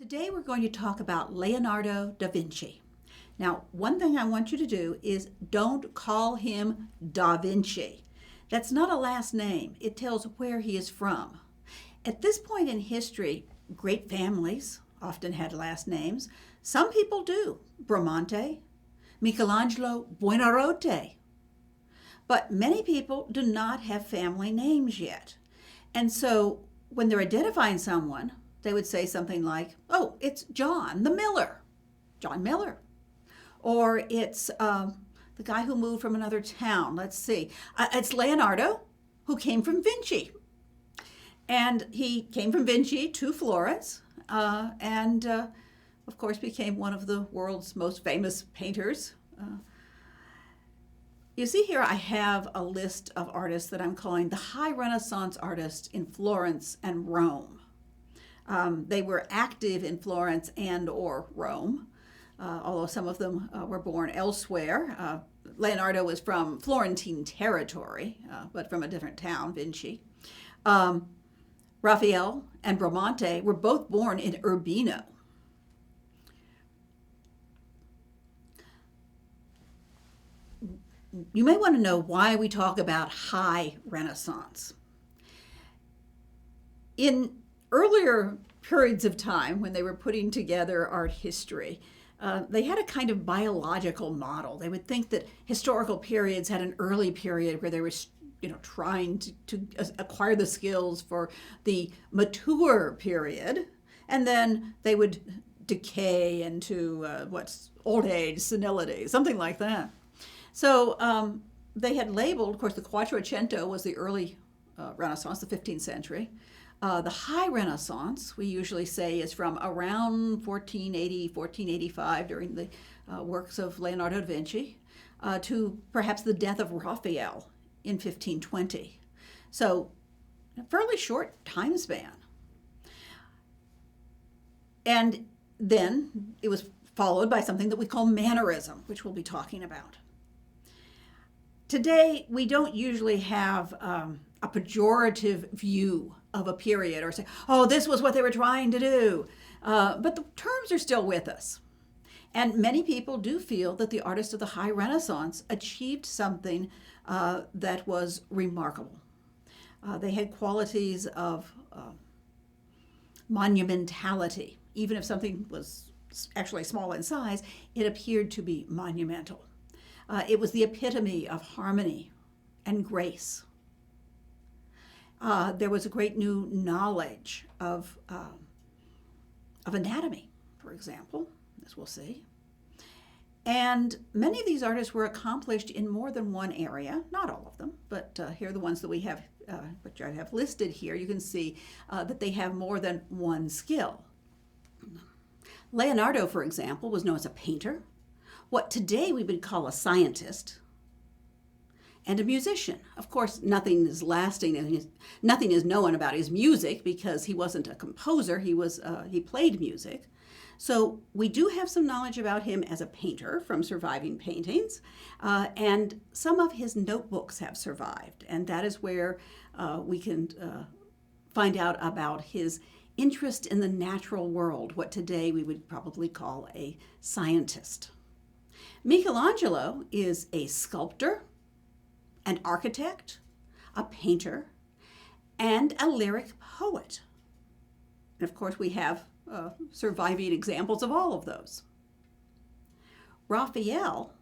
Today we're going to talk about Leonardo da Vinci. Now, one thing I want you to do is don't call him Da Vinci. That's not a last name. It tells where he is from. At this point in history, great families often had last names. Some people do. Bramante, Michelangelo, Buonarroti. But many people do not have family names yet. And so when they're identifying someone, they would say something like, oh, it's John the Miller, John Miller. Or it's the guy who moved from another town. Let's see. It's Leonardo, who came from Vinci. And he came from Vinci to Florence and, of course, became one of the world's most famous painters. You see here I have a list of artists that I'm calling the High Renaissance artists in Florence and Rome. They were active in Florence and or Rome, although some of them were born elsewhere. Leonardo was from Florentine territory, but from a different town, Vinci. Raphael and Bramante were both born in Urbino. You may want to know why we talk about High Renaissance. In earlier periods of time, when they were putting together art history, they had a kind of biological model. They would think that historical periods had an early period where they were trying to acquire the skills for the mature period, and then they would decay into old age, senility, something like that. So they had labeled, of course, the Quattrocento was the early Renaissance, the 15th century. The High Renaissance, we usually say, is from around 1480, 1485, during the works of Leonardo da Vinci, to perhaps the death of Raphael in 1520. So a fairly short time span. And then it was followed by something that we call mannerism, which we'll be talking about. Today, we don't usually have a pejorative view of a period or say, oh, this was what they were trying to do. But the terms are still with us. And many people do feel that the artists of the High Renaissance achieved something that was remarkable. They had qualities of monumentality. Even if something was actually small in size, it appeared to be monumental. It was the epitome of harmony and grace. There was a great new knowledge of anatomy, for example, as we'll see. And many of these artists were accomplished in more than one area, not all of them, but here are the ones that we have, which I have listed here. You can see that they have more than one skill. Leonardo, for example, was known as a painter, what today we would call a scientist, and a musician. Of course, nothing is lasting and nothing is known about his music because he wasn't a composer. He played music. So we do have some knowledge about him as a painter from surviving paintings, and some of his notebooks have survived, and that is where we can find out about his interest in the natural world, what today we would probably call a scientist. Michelangelo is a sculptor, an architect, a painter, and a lyric poet. And of course, we have surviving examples of all of those. Raphael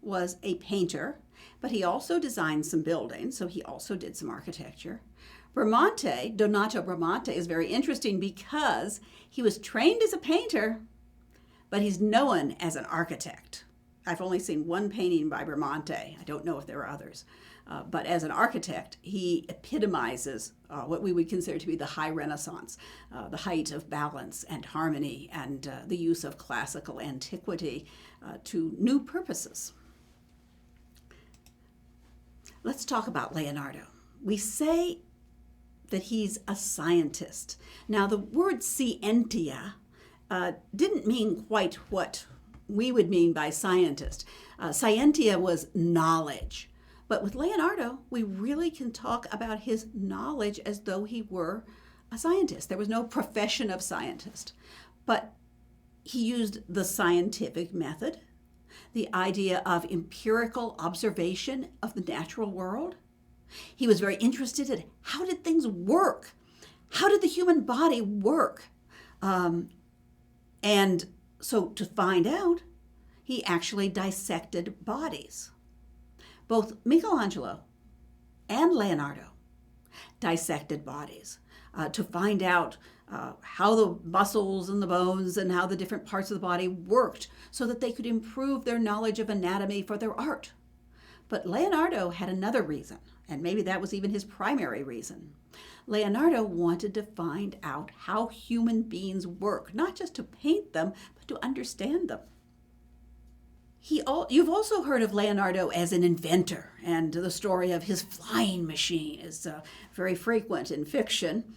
was a painter, but he also designed some buildings, so he also did some architecture. Donato Bramante, is very interesting because he was trained as a painter, but he's known as an architect. I've only seen one painting by Bramante. I don't know if there are others. But as an architect, he epitomizes what we would consider to be the High Renaissance, the height of balance and harmony and the use of classical antiquity to new purposes. Let's talk about Leonardo. We say that he's a scientist. Now, the word scientia didn't mean quite what we would mean by scientist. Scientia was knowledge. But with Leonardo, we really can talk about his knowledge as though he were a scientist. There was no profession of scientist. But he used the scientific method, the idea of empirical observation of the natural world. He was very interested in how did things work? How did the human body work? And so to find out, he actually dissected bodies. Both Michelangelo and Leonardo dissected bodies to find out how the muscles and the bones and how the different parts of the body worked so that they could improve their knowledge of anatomy for their art. But Leonardo had another reason, and maybe that was even his primary reason. Leonardo wanted to find out how human beings work, not just to paint them, but to understand them. You've also heard of Leonardo as an inventor, and the story of his flying machine is very frequent in fiction.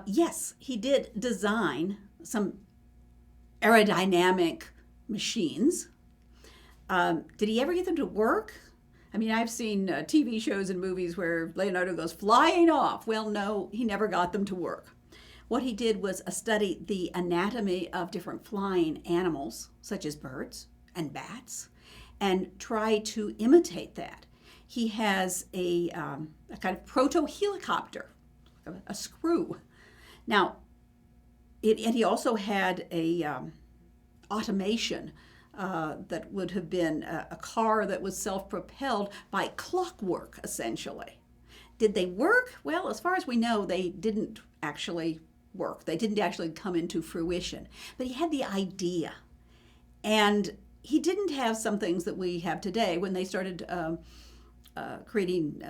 Yes, he did design some aerodynamic machines. Did he ever get them to work? I mean, I've seen TV shows and movies where Leonardo goes flying off. Well, no, he never got them to work. What he did was study the anatomy of different flying animals, such as birds and bats, and try to imitate that. He has a kind of proto-helicopter, a screw. Now, and he also had a automation that would have been a car that was self-propelled by clockwork, essentially. Did they work? Well, as far as we know, they didn't actually work. They didn't actually come into fruition. But he had the idea. And he didn't have some things that we have today when they started creating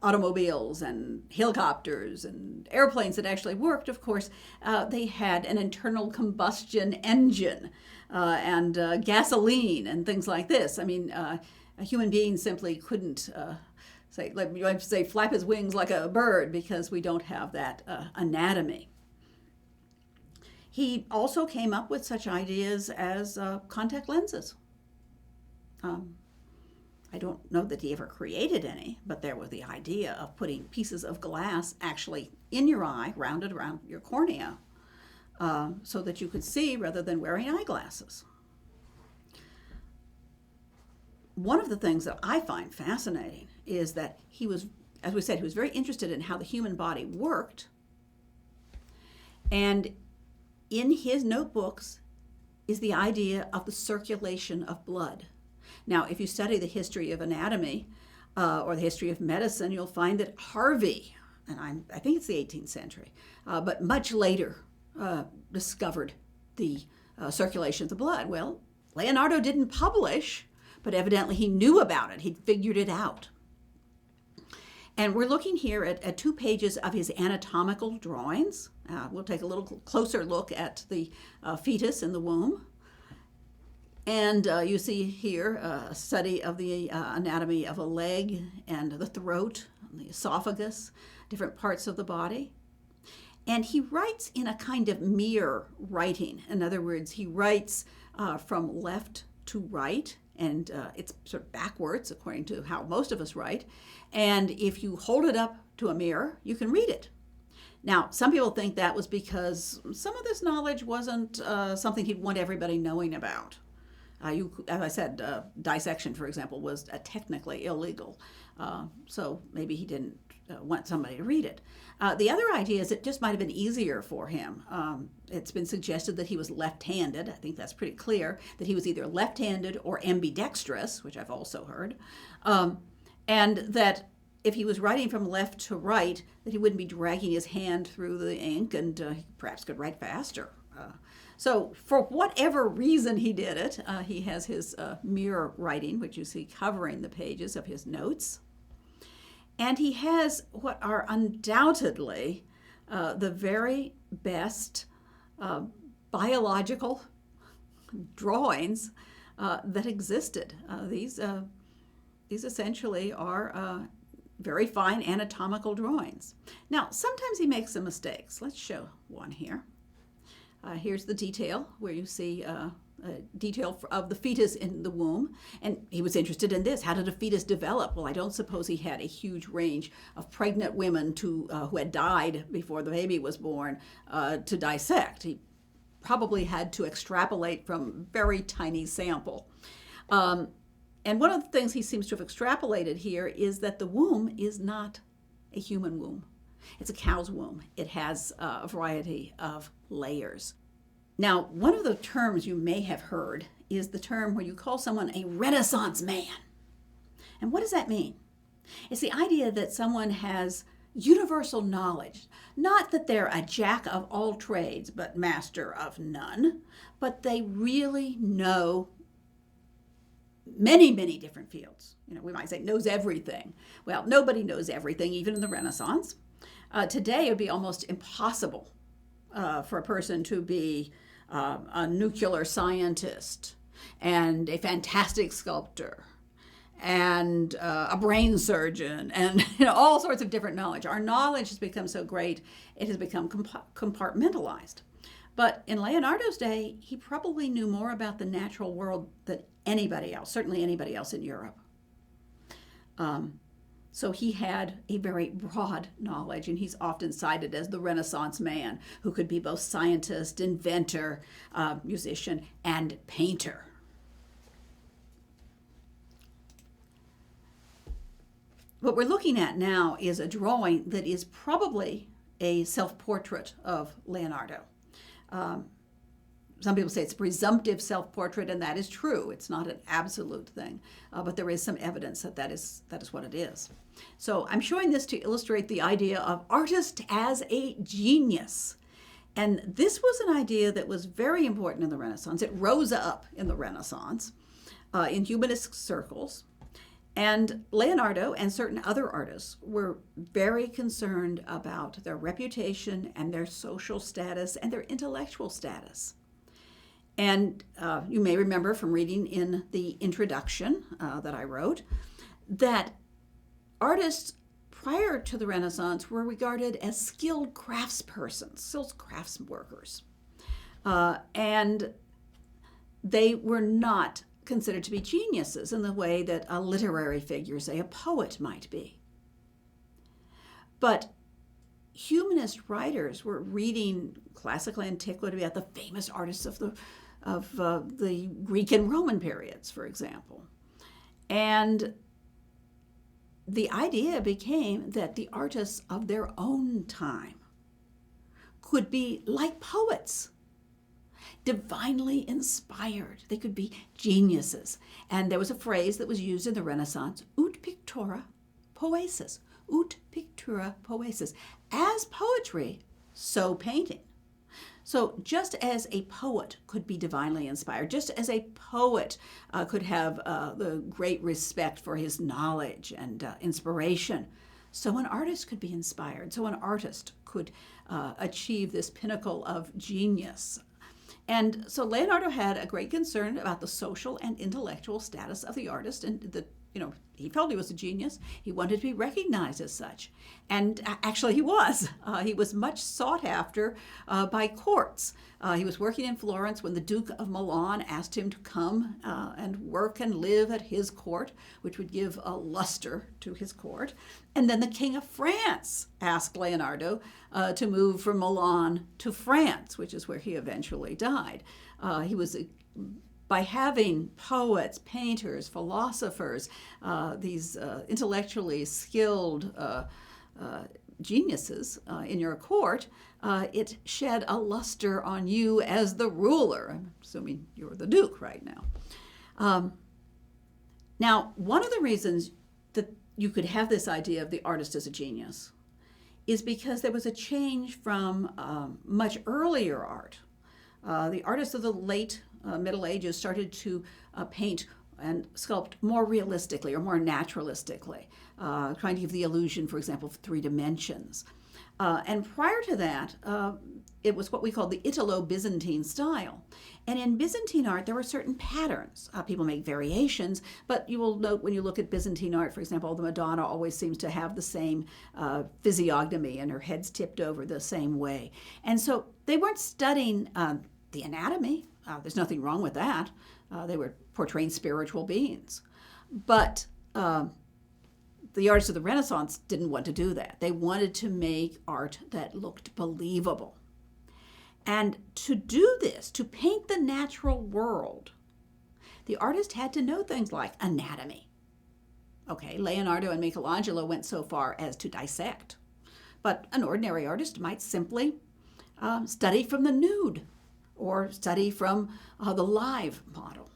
automobiles and helicopters and airplanes that actually worked. Of course, they had an internal combustion engine and gasoline and things like this. I mean, a human being simply couldn't say flap his wings like a bird because we don't have that anatomy. He also came up with such ideas as contact lenses. I don't know that he ever created any, but there was the idea of putting pieces of glass actually in your eye, rounded around your cornea, so that you could see rather than wearing eyeglasses. One of the things that I find fascinating is that he was, as we said, he was very interested in how the human body worked. And in his notebooks is the idea of the circulation of blood. Now, if you study the history of anatomy or the history of medicine, you'll find that Harvey, and I think it's the 18th century, but much later discovered the circulation of the blood. Well, Leonardo didn't publish, but evidently he knew about it. He'd figured it out. And we're looking here at 2 pages of his anatomical drawings. We'll take a little closer look at the fetus in the womb. And you see here a study of the anatomy of a leg and the throat, the esophagus, different parts of the body. And he writes in a kind of mirror writing. In other words, he writes from left to right, and it's sort of backwards according to how most of us write. And if you hold it up to a mirror, you can read it. Now, some people think that was because some of this knowledge wasn't something he'd want everybody knowing about. As I said, dissection, for example, was technically illegal. So maybe he didn't want somebody to read it. The other idea is it just might have been easier for him. It's been suggested that he was left-handed. I think that's pretty clear, that he was either left-handed or ambidextrous, which I've also heard. And that if he was writing from left to right, that he wouldn't be dragging his hand through the ink and he perhaps could write faster. So for whatever reason he did it, he has his mirror writing, which you see covering the pages of his notes. And he has what are undoubtedly the very best biological drawings that existed. These essentially are very fine anatomical drawings. Now, sometimes he makes some mistakes. Let's show one here. Here's the detail where you see a detail of the fetus in the womb. And he was interested in this. How did a fetus develop? Well, I don't suppose he had a huge range of pregnant women who had died before the baby was born to dissect. He probably had to extrapolate from very tiny sample. And one of the things he seems to have extrapolated here is that the womb is not a human womb. It's a cow's womb. It has a variety of layers. Now, one of the terms you may have heard is the term where you call someone a Renaissance man. And what does that mean? It's the idea that someone has universal knowledge. Not that they're a jack of all trades, but master of none, but they really know many, many different fields. We might say knows everything. Well, nobody knows everything, even in the Renaissance. Today, it would be almost impossible for a person to be a nuclear scientist and a fantastic sculptor and a brain surgeon and all sorts of different knowledge. Our knowledge has become so great, it has become compartmentalized. But in Leonardo's day, he probably knew more about the natural world than anybody else, certainly anybody else in Europe. So he had a very broad knowledge, and he's often cited as the Renaissance man who could be both scientist, inventor, musician, and painter. What we're looking at now is a drawing that is probably a self-portrait of Leonardo. Some people say it's a presumptive self-portrait, and that is true. It's not an absolute thing, but there is some evidence that that is what it is. So I'm showing this to illustrate the idea of artist as a genius. And this was an idea that was very important in the Renaissance. It rose up in the Renaissance in humanistic circles. And Leonardo and certain other artists were very concerned about their reputation and their social status and their intellectual status. And you may remember from reading in the introduction that I wrote that artists prior to the Renaissance were regarded as skilled craftspersons, skilled crafts workers. And they were not considered to be geniuses in the way that a literary figure, say a poet, might be. But humanist writers were reading classical antiquity about the famous artists of the Greek and Roman periods, for example. And the idea became that the artists of their own time could be like poets, divinely inspired. They could be geniuses. And there was a phrase that was used in the Renaissance, ut pictura poesis, ut pictura poesis. As poetry, so painting. So just as a poet could be divinely inspired, just as a poet could have the great respect for his knowledge and inspiration, so an artist could be inspired. So an artist could achieve this pinnacle of genius. And so Leonardo had a great concern about the social and intellectual status of the artist, and he felt he was a genius. He wanted to be recognized as such. And actually he was. He was much sought after by courts. He was working in Florence when the Duke of Milan asked him to come and work and live at his court, which would give a luster to his court. And then the King of France asked Leonardo to move from Milan to France, which is where he eventually died. By having poets, painters, philosophers, these intellectually skilled geniuses in your court, it shed a luster on you as the ruler. I'm assuming you're the Duke right now. Now, one of the reasons that you could have this idea of the artist as a genius is because there was a change from much earlier art. The artists of the late Middle Ages started to paint and sculpt more realistically or more naturalistically, trying to give the illusion, for example, of 3 dimensions. And prior to that, it was what we call the Italo-Byzantine style. And in Byzantine art, there were certain patterns. People make variations, but you will note when you look at Byzantine art, for example, the Madonna always seems to have the same physiognomy and her head's tipped over the same way. And so they weren't studying the anatomy. There's nothing wrong with that. They were portraying spiritual beings. But the artists of the Renaissance didn't want to do that. They wanted to make art that looked believable. And to do this, to paint the natural world, the artist had to know things like anatomy. Okay, Leonardo and Michelangelo went so far as to dissect, but an ordinary artist might simply study from the nude or study from the live model.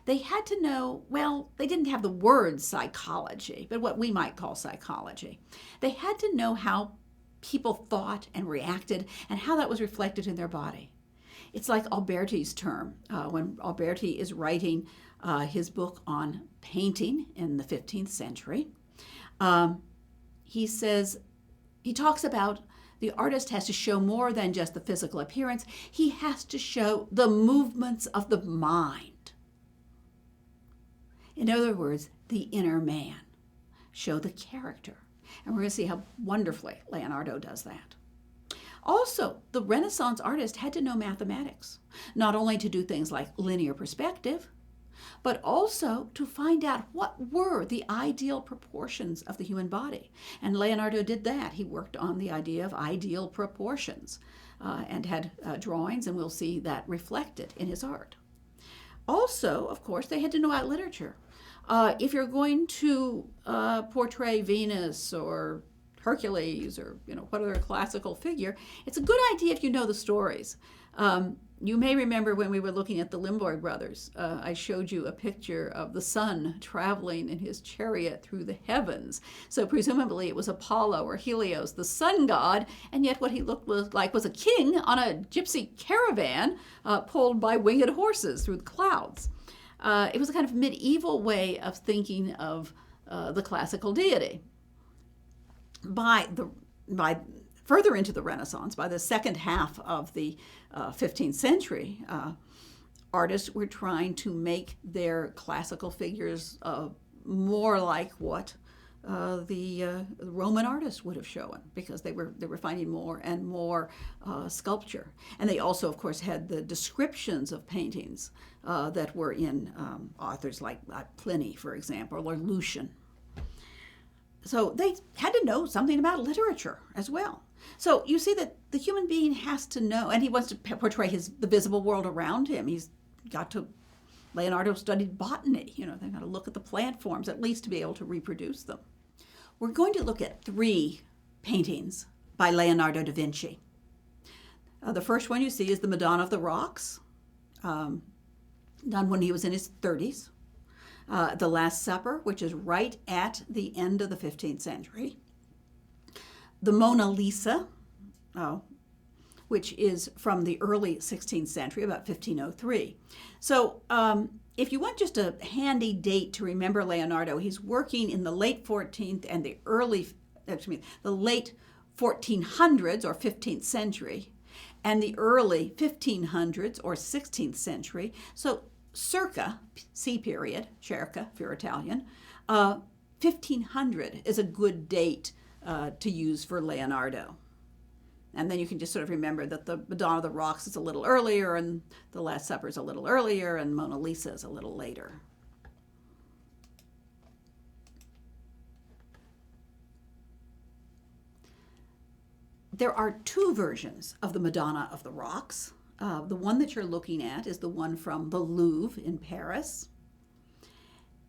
They had to know, well, they didn't have the word psychology, but what we might call psychology. They had to know how people thought and reacted and how that was reflected in their body. It's like Alberti's term. When Alberti is writing his book on painting in the 15th century, he talks about the artist has to show more than just the physical appearance. He has to show the movements of the mind. In other words, the inner man. Show the character. And we're going to see how wonderfully Leonardo does that. Also, the Renaissance artist had to know mathematics, not only to do things like linear perspective, but also to find out what were the ideal proportions of the human body. And Leonardo did that. He worked on the idea of ideal proportions and had drawings, and we'll see that reflected in his art. Also, of course, they had to know about literature. If you're going to portray Venus or Hercules or what other classical figure, it's a good idea if you know the stories. You may remember when we were looking at the Limboy brothers, I showed you a picture of the sun traveling in his chariot through the heavens. So presumably it was Apollo or Helios, the sun god, and yet what he looked like was a king on a gypsy caravan pulled by winged horses through the clouds. It was a kind of medieval way of thinking of the classical deity. By further into the Renaissance, by the second half of the 15th century, artists were trying to make their classical figures more like what the Roman artists would have shown, because they were finding more and more sculpture. And they also, of course, had the descriptions of paintings that were in authors like Pliny, for example, or Lucian. So they had to know something about literature as well. So you see that the human being has to know, and he wants to portray the visible world around him. Leonardo studied botany. They've got to look at the plant forms at least to be able to reproduce them. We're going to look at 3 paintings by Leonardo da Vinci. The first one you see is the Madonna of the Rocks, done when he was in his 30s. The Last Supper, which is right at the end of the 15th century. The Mona Lisa, which is from the early 16th century, about 1503. So if you want just a handy date to remember Leonardo, he's working in the late 14th and the late 1400s or 15th century, and the early 1500s or 16th century. So circa, C period, circa if you're Italian, 1500 is a good date to use for Leonardo. And then you can just sort of remember that the Madonna of the Rocks is a little earlier, and the Last Supper is a little earlier, and Mona Lisa is a little later. There are 2 versions of the Madonna of the Rocks. The one that you're looking at is the one from the Louvre in Paris.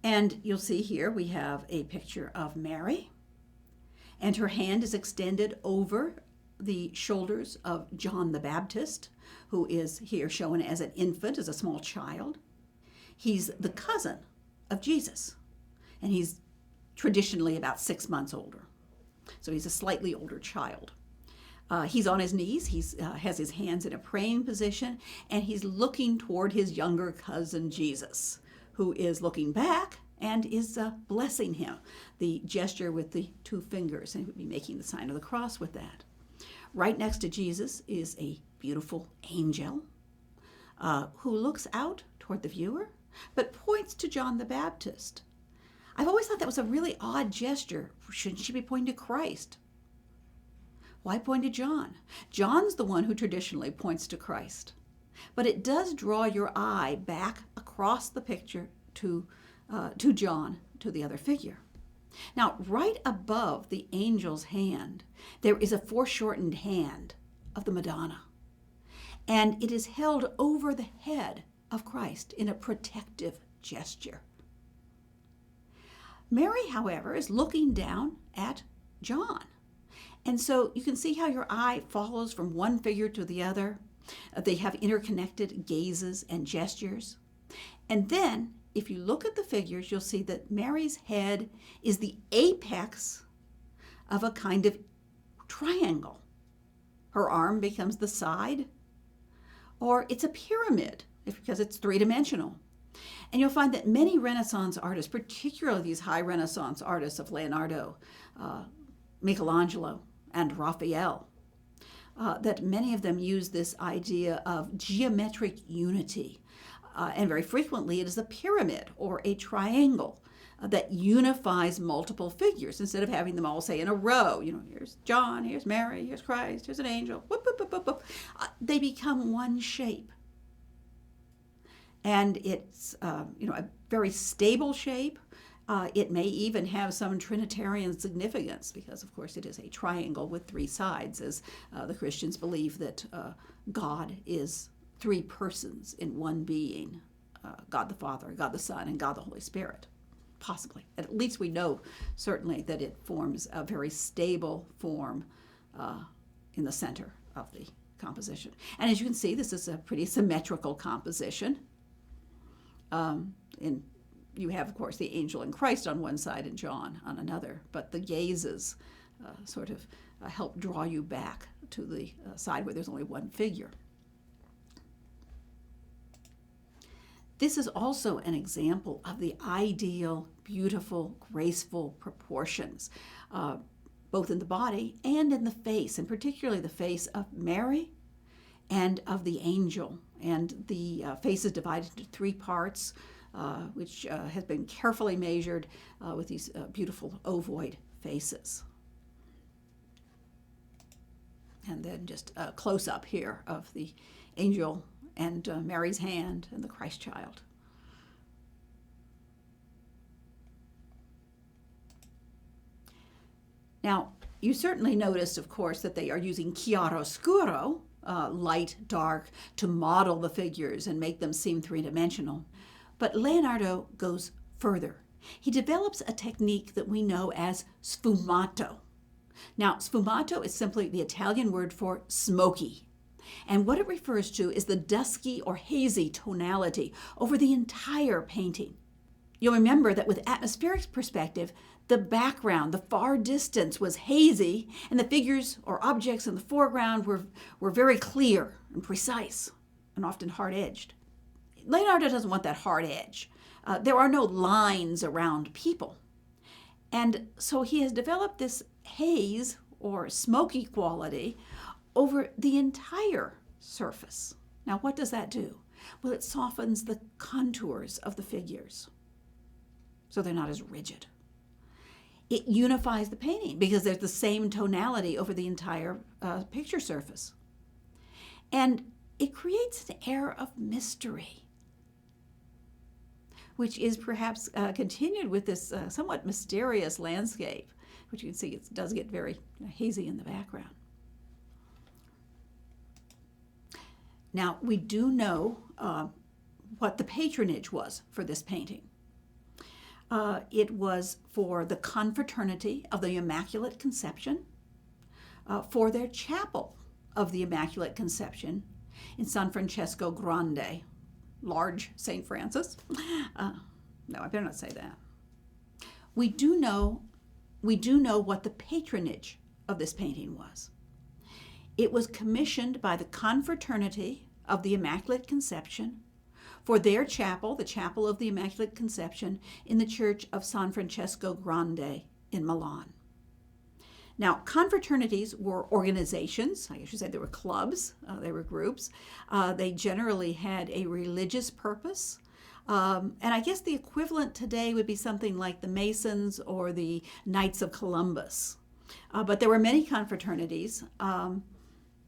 And you'll see here we have a picture of Mary, and her hand is extended over the shoulders of John the Baptist, who is here shown as an infant, as a small child. He's the cousin of Jesus, and he's traditionally about 6 months older. So he's a slightly older child. He's on his knees, he has his hands in a praying position, and he's looking toward his younger cousin Jesus, who is looking back and is blessing him. The gesture with the 2 fingers, and he would be making the sign of the cross with that. Right next to Jesus is a beautiful angel who looks out toward the viewer, but points to John the Baptist. I've always thought that was a really odd gesture. Shouldn't she be pointing to Christ? Why point to John? John's the one who traditionally points to Christ. But it does draw your eye back across the picture to John, to the other figure. Now, right above the angel's hand, there is a foreshortened hand of the Madonna. and it is held over the head of Christ in a protective gesture. Mary, however, is looking down at John. And so you can see how your eye follows from one figure to the other. They have interconnected gazes and gestures. And then, if you look at the figures, you'll see that Mary's head is the apex of a kind of triangle. Her arm becomes the side, or it's a pyramid because it's three-dimensional. And you'll find that many Renaissance artists, particularly these high Renaissance artists of Leonardo, Michelangelo, and Raphael, that many of them use this idea of geometric unity. And very frequently it is a pyramid or a triangle that unifies multiple figures instead of having them all, say, in a row. Here's John, here's Mary, here's Christ, here's an angel. Whoop, whoop, whoop, whoop, whoop. They become one shape. And it's a very stable shape. It may even have some Trinitarian significance because, of course, it is a triangle with three sides, as the Christians believe that God is three persons in one being, God the Father, God the Son, and God the Holy Spirit, possibly. At least we know certainly that it forms a very stable form in the center of the composition. And as you can see, this is a pretty symmetrical composition. You have, of course, the angel and Christ on one side and John on another, but the gazes sort of help draw you back to the side where there's only one figure. This is also an example of the ideal, beautiful, graceful proportions, both in the body and in the face, and particularly the face of Mary and of the angel. And the face is divided into three parts, which has been carefully measured with these beautiful ovoid faces. And then just a close-up here of the angel and Mary's hand and the Christ child. Now, you certainly noticed, of course, that they are using chiaroscuro, light, dark, to model the figures and make them seem three-dimensional. But Leonardo goes further. He develops a technique that we know as sfumato. Now, sfumato is simply the Italian word for smoky. And what it refers to is the dusky or hazy tonality over the entire painting. You'll remember that with atmospheric perspective, the background, the far distance was hazy, and the figures or objects in the foreground were very clear and precise and often hard-edged. Leonardo doesn't want that hard edge. There are no lines around people. And so he has developed this haze or smoky quality over the entire surface. Now, what does that do? Well, it softens the contours of the figures so they're not as rigid. It unifies the painting because there's the same tonality over the entire picture surface. And it creates an air of mystery, which is perhaps continued with this somewhat mysterious landscape, which you can see it does get very hazy in the background. Now, we do know what the patronage was for this painting. It was for the Confraternity of the Immaculate Conception, for their chapel of the Immaculate Conception in San Francesco Grande, large St. Francis. No, I better not say that. We do know what the patronage of this painting was. It was commissioned by the Confraternity of the Immaculate Conception for their chapel, the Chapel of the Immaculate Conception, in the Church of San Francesco Grande in Milan. Now, confraternities were organizations. I should say they were clubs. They were groups. They generally had a religious purpose. And I guess the equivalent today would be something like the Masons or the Knights of Columbus. But there were many confraternities,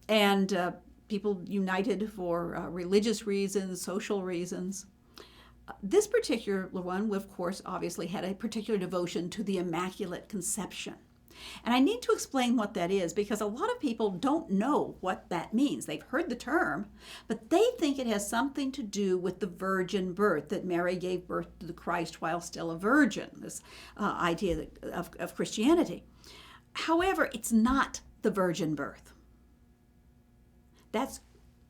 and people united for religious reasons, social reasons. This particular one, of course, obviously had a particular devotion to the Immaculate Conception. And I need to explain what that is because a lot of people don't know what that means. They've heard the term, but they think it has something to do with the virgin birth, that Mary gave birth to the Christ while still a virgin, this idea of Christianity. However, it's not the virgin birth. That's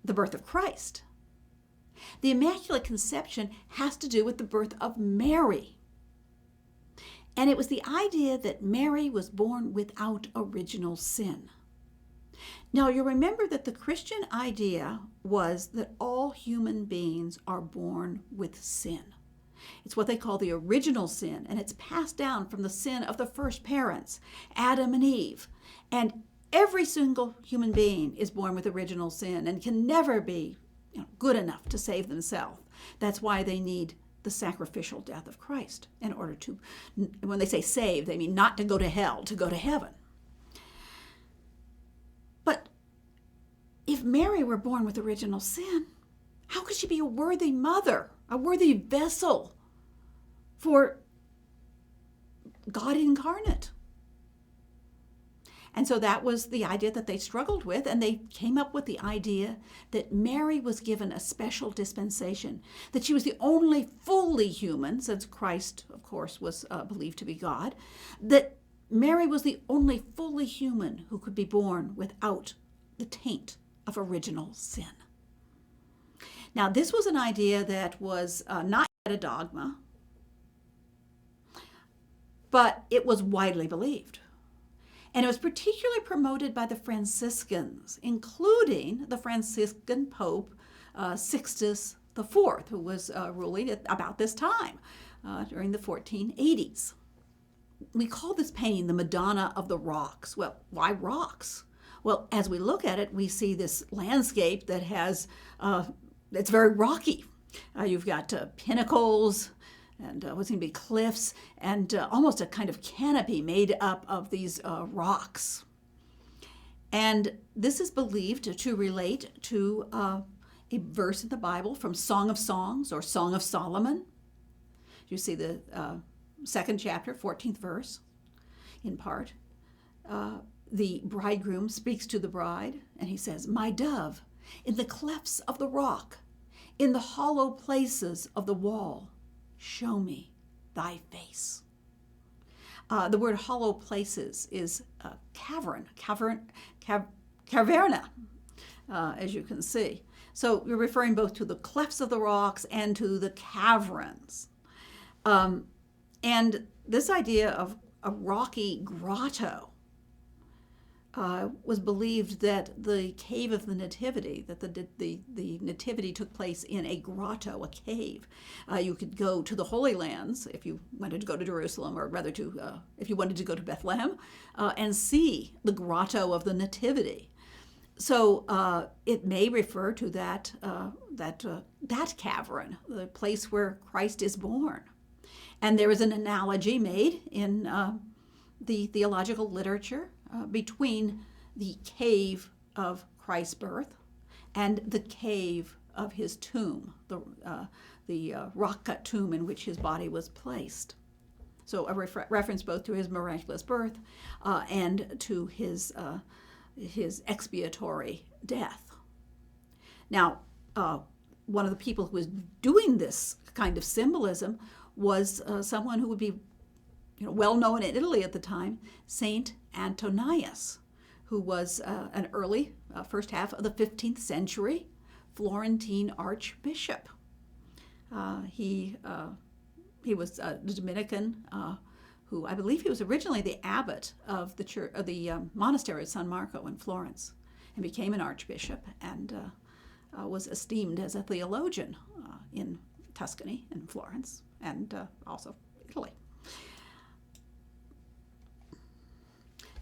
the birth of Christ. The Immaculate Conception has to do with the birth of Mary. And it was the idea that Mary was born without original sin. Now, you remember that the Christian idea was that all human beings are born with sin. It's what they call the original sin, and it's passed down from the sin of the first parents, Adam and Eve. And every single human being is born with original sin and can never be good enough to save themselves. That's why they need the sacrificial death of Christ in order to, when they say save, they mean not to go to hell, to go to heaven. But if Mary were born with original sin, how could she be a worthy mother, a worthy vessel for God incarnate? And so that was the idea that they struggled with, and they came up with the idea that Mary was given a special dispensation, that she was the only fully human, since Christ, of course, was believed to be God, that Mary was the only fully human who could be born without the taint of original sin. Now, this was an idea that was not yet a dogma, but it was widely believed. And it was particularly promoted by the Franciscans, including the Franciscan Pope Sixtus IV, who was ruling at about this time, during the 1480s. We call this painting the Madonna of the Rocks. Well, why rocks? Well, as we look at it, we see this landscape that has, it's very rocky. You've got pinnacles, and what's going to be cliffs, and almost a kind of canopy made up of these rocks. And this is believed to relate to a verse in the Bible from Song of Songs or Song of Solomon. You see the second chapter, 14th verse, in part. The bridegroom speaks to the bride, and he says, "My dove, in the clefts of the rock, in the hollow places of the wall, show me thy face." The word hollow places is caverna, as you can see. So we're referring both to the clefts of the rocks and to the caverns. And this idea of a rocky grotto was believed that the cave of the Nativity, that the Nativity took place in a grotto, a cave. You could go to the Holy Lands if you wanted to go to Jerusalem, or rather if you wanted to go to Bethlehem, and see the grotto of the Nativity. So it may refer to that cavern, the place where Christ is born. And there is an analogy made in the theological literature between the cave of Christ's birth and the cave of his tomb, the rock-cut tomb in which his body was placed. So a reference both to his miraculous birth and to his expiatory death. Now, one of the people who was doing this kind of symbolism was someone who would be well known in Italy at the time, Saint Antonius, who was an early first half of the 15th century Florentine archbishop. He was a Dominican who, I believe, he was originally the abbot of the church, of the monastery of San Marco in Florence, and became an archbishop, and was esteemed as a theologian in Tuscany and Florence, and also Italy.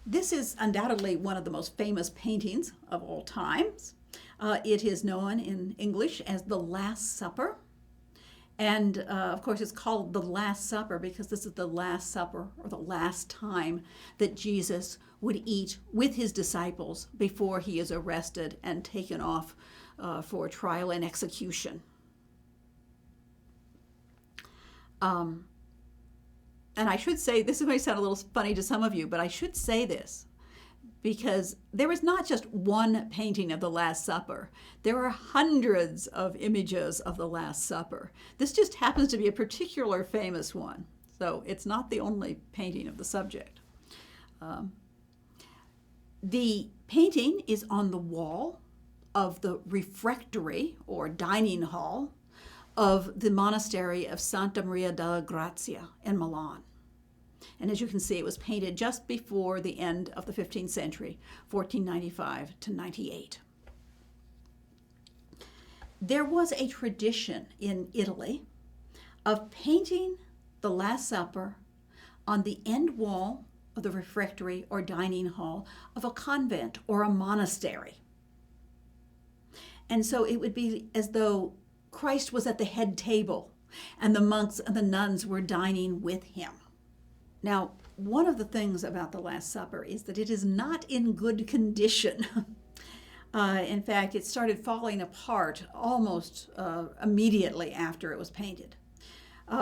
This is undoubtedly one of the most famous paintings of all times. It is known in English as The Last Supper. And of course, it's called The Last Supper because this is the Last Supper, or the last time that Jesus would eat with his disciples before he is arrested and taken off for trial and execution. and I should say, this is going to sound a little funny to some of you, but I should say this because there is not just one painting of the Last Supper. There are hundreds of images of the Last Supper. This just happens to be a particular famous one, so it's not the only painting of the subject. The painting is on the wall of the refectory or dining hall of the monastery of Santa Maria della Grazia in Milan. And as you can see, it was painted just before the end of the 15th century, 1495 to 98. There was a tradition in Italy of painting the Last Supper on the end wall of the refectory or dining hall of a convent or a monastery. And so it would be as though Christ was at the head table and the monks and the nuns were dining with him. Now, one of the things about the Last Supper is that it is not in good condition. In fact, it started falling apart almost immediately after it was painted.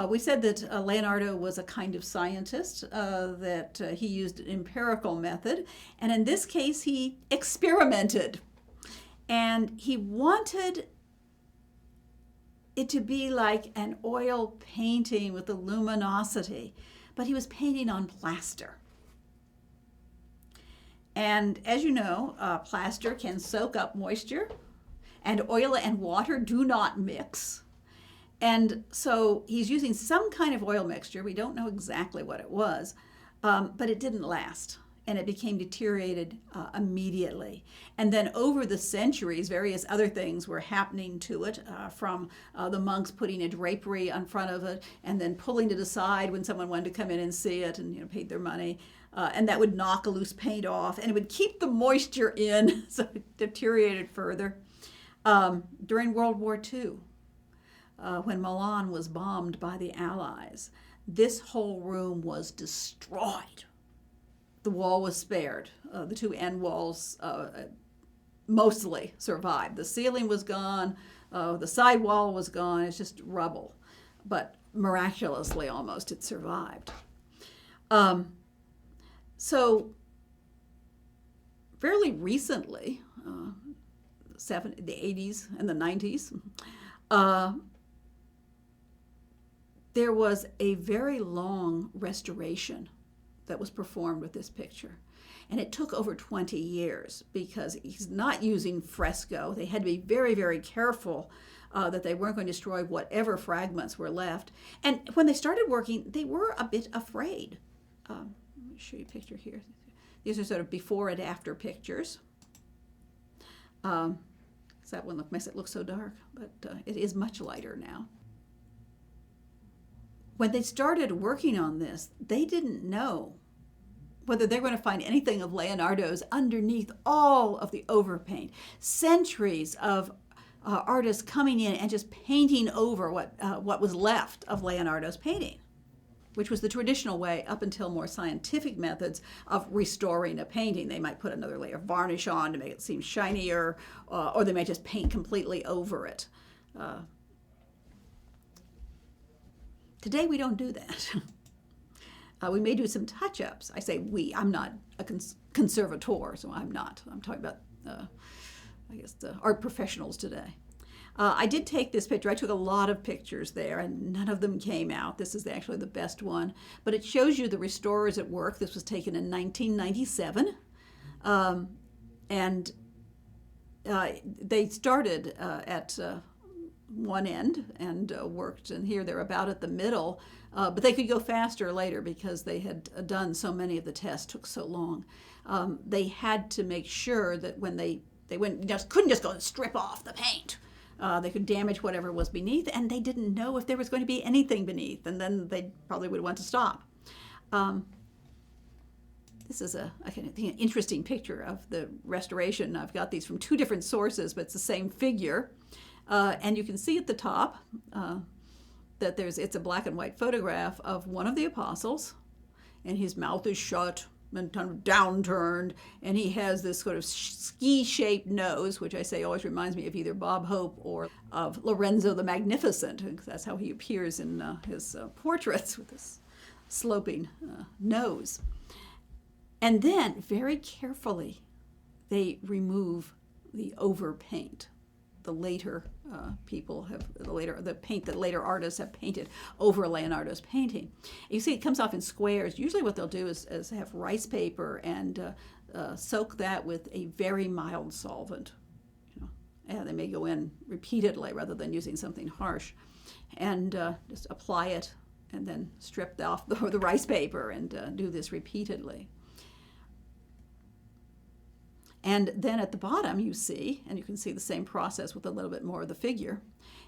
We said that Leonardo was a kind of scientist, that he used an empirical method, and in this case he experimented. And he wanted it to be like an oil painting with the luminosity, but he was painting on plaster. And as you know, plaster can soak up moisture, and oil and water do not mix. And so he's using some kind of oil mixture. We don't know exactly what it was, but it didn't last. And it became deteriorated immediately. And then over the centuries, various other things were happening to it, from the monks putting a drapery in front of it and then pulling it aside when someone wanted to come in and see it and paid their money. And that would knock a loose paint off, and it would keep the moisture in, so it deteriorated further. During World War II, when Milan was bombed by the Allies, this whole room was destroyed. The wall was spared. The two end walls mostly survived. The ceiling was gone. The side wall was gone. It's just rubble. But miraculously, almost, it survived. So fairly recently, the 80s and the 90s, there was a very long restoration that was performed with this picture. And it took over 20 years because he's not using fresco. They had to be very, very careful that they weren't going to destroy whatever fragments were left. And when they started working, they were a bit afraid. Let me show you a picture here. These are sort of before and after pictures. That one makes it look so dark, but it is much lighter now. When they started working on this, they didn't know whether they were going to find anything of Leonardo's underneath all of the overpaint. Centuries of artists coming in and just painting over what was left of Leonardo's painting, which was the traditional way up until more scientific methods of restoring a painting. They might put another layer of varnish on to make it seem shinier, or they might just paint completely over it. Today we don't do that. We may do some touch-ups. I say we. I'm not a conservator, so I'm not. I'm talking about, the art professionals today. I did take this picture. I took a lot of pictures there, and none of them came out. This is actually the best one. But it shows you the restorers at work. This was taken in 1997. And they started at one end and worked, and here they're about at the middle, but they could go faster later because they had done so many of the tests, took so long. They had to make sure that when they couldn't just go and strip off the paint. They could damage whatever was beneath, and they didn't know if there was going to be anything beneath, and then they probably would want to stop. This is I think an interesting picture of the restoration. I've got these from two different sources, but it's the same figure. And you can see at the top that it's a black and white photograph of one of the apostles, and his mouth is shut and kind of downturned, and he has this sort of ski-shaped nose, which I say always reminds me of either Bob Hope or of Lorenzo the Magnificent, because that's how he appears in his portraits, with this sloping nose. And then, very carefully, they remove the overpaint. The later the paint that later artists have painted over Leonardo's painting. You see, it comes off in squares. Usually, what they'll do is have rice paper and soak that with a very mild solvent. And they may go in repeatedly rather than using something harsh, and just apply it, and then strip off the rice paper and do this repeatedly. And then at the bottom you see, and you can see the same process with a little bit more of the figure,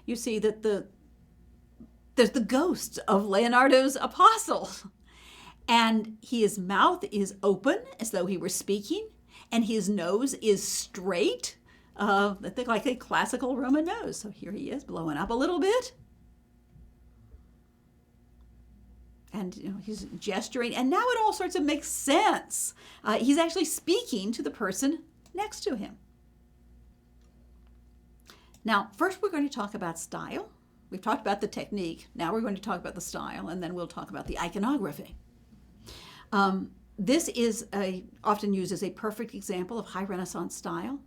you see that there's the ghost of Leonardo's apostle. And his mouth is open as though he were speaking, and his nose is straight, like a classical Roman nose. So here he is, blowing up a little bit. And he's gesturing, and now it all sorts of makes sense. He's actually speaking to the person next to him. Now, first we're going to talk about style. We've talked about the technique. Now we're going to talk about the style, and then we'll talk about the iconography. This is often used as a perfect example of high Renaissance style.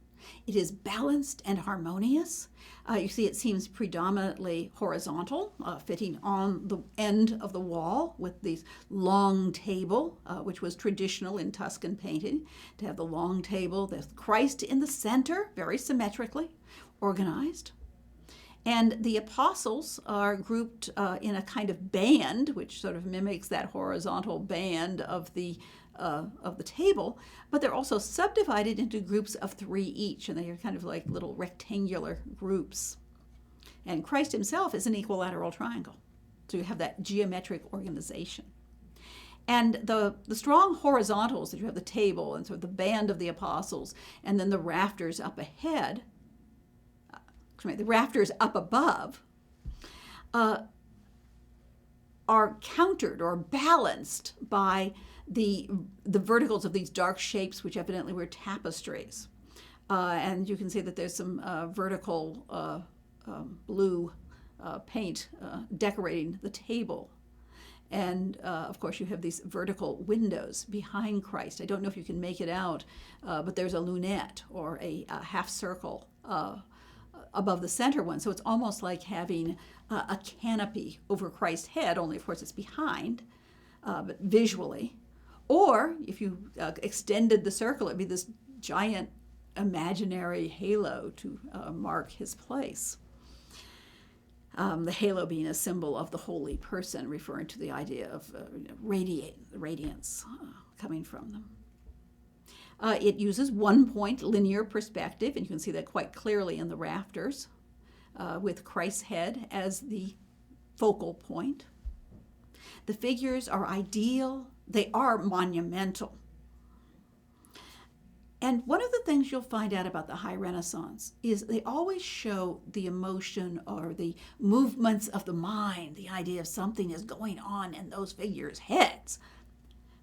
It is balanced and harmonious. You see, it seems predominantly horizontal, fitting on the end of the wall with this long table, which was traditional in Tuscan painting, to have the long table, the Christ in the center, very symmetrically organized. And the apostles are grouped in a kind of band, which sort of mimics that horizontal band of the table, but they're also subdivided into groups of 3 each, and they are kind of like little rectangular groups. And Christ himself is an equilateral triangle, so you have that geometric organization. And the strong horizontals that you have, the table and sort of the band of the apostles, and then the rafters up ahead, the rafters up above, are countered or balanced by the verticals of these dark shapes, which evidently were tapestries. And you can see that there's some vertical blue paint decorating the table. And of course, you have these vertical windows behind Christ. I don't know if you can make it out, but there's a lunette or a half circle above the center one. So it's almost like having a canopy over Christ's head, only of course it's behind, but visually. Or if you extended the circle, it'd be this giant imaginary halo to mark his place. The halo being a symbol of the holy person, referring to the idea of radiance coming from them. It uses one-point linear perspective, and you can see that quite clearly in the rafters, with Christ's head as the focal point. The figures are ideal. They are monumental. And one of the things you'll find out about the High Renaissance is they always show the emotion or the movements of the mind, the idea of something is going on in those figures' heads,